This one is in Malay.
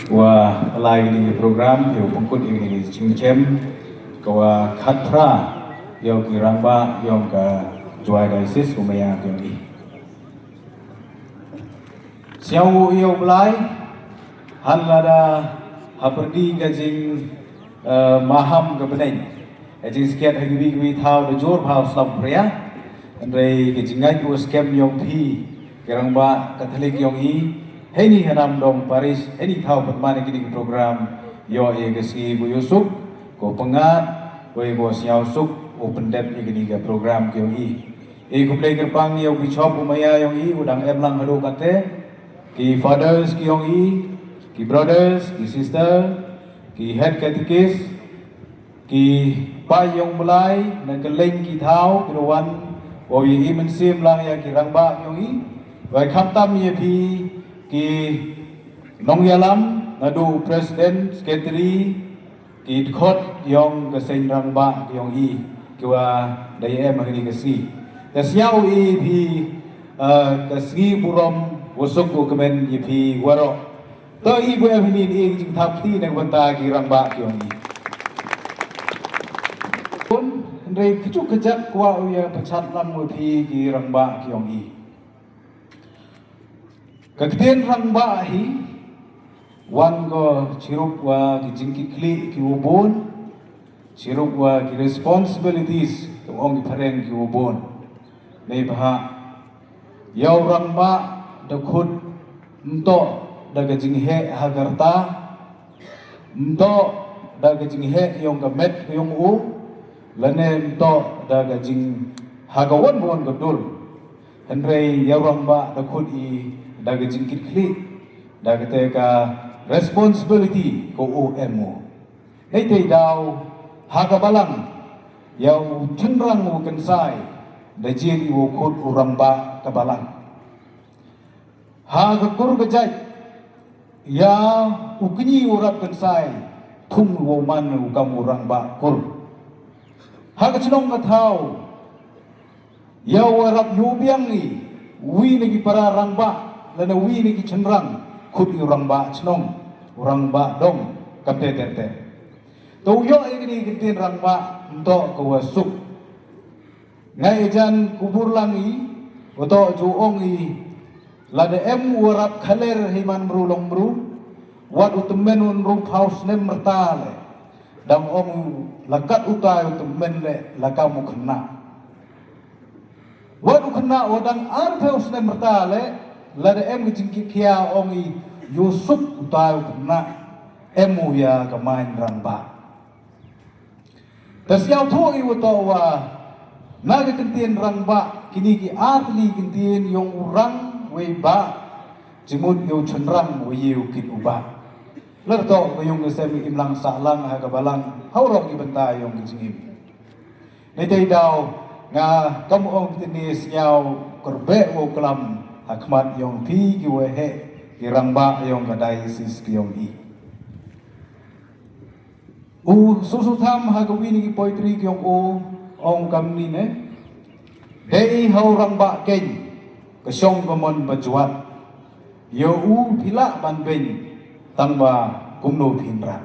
Wah lain ini program yo pengkut ini cingcem kawa khatra yo kiramba yo ka juai diocese umaya yo ni siau yo belai han lada haperdi gajing maham ke benai gajing sekiat hagi thau de jor phau slam pria andai gajingai ko scam yo phi kiramba katolik yo i Heni hanam dong Paris, heni tahu permane kini program yo egasi bu Yusuf, ko pengat, ko ego siau suk, open dep kini ke program kyo i. Ego play kerpang yo bishop umaya yo i, udang emlang halo kate, ki fathers ki yo i, ki brothers, ki sister, ki head catechist, ki pai yong mulai, na keleng ki tahu kirowan, o i mensim lang ya ki rangba yo i, wai khamtam ye pi ki nong yalam ngadu presiden sekretari ki khot yong keseng rangba yong i kiwa dai em hari kesi kasiau i pi kesi burom wasuk ko kemen i pi waro to i bu em ni i jing thap ti nang banta ki rangba yong i pun ndai kicu kejak kwa uya pechat lam mu pi ki rangba yong i Kakten rangba hi wan go chirup wa ki jingki kli ki ubon chirup wa ki responsibilities ong ki pareng ki ubon nei bha yaw rangba da khut mto da ga jinghe hagarta mto da ga jinghe yong ga met yong u lane mto da ga jing hagawan bon ga dul henrei yaw rangba da khut i daga jingkit kli daga teka responsibility ko OMO nei tei daw haga balang yau chenrang wo kensai da jeri wo khut uramba ka balang haga kur gajai ya ukni urap kensai thum wo man ukam uramba kur haga chnong ka thau yau warap yubiang ni wi nagi para rangba lana wi ni ki chenrang khut urang ba chnong urang ba dong kapte terte to yo igni kitin rang ba ndo ko wasuk ngai jan kubur langi oto ju ong i lada em warap khaler himan bru long bru wat utemen un ru house nem mertale dam ong lakat utai utemen le lakamu khna wat ukhna odang ar house nem mertale lada em jingki kia ongi Yusuf utai na emu ya kemain rangba tasiau thu i wato wa naga kentien rangba kini ki atli kentien yong urang we ba jimut yo chenrang we yu kit uba lerto ko yong semi imlang salang ha kabalang haurok ki benta yong jingim nei dei daw nga kam ong tinis nyau korbe wo kelam Akmat yong pi ki wehe ki rangba yong kadai sis ki yong i susu tham ha gawi ni ki poetry ki yong ong kam ni ne dei hau rangba ken ka song komon bajuat yo pila ban ben tangba kumno thinra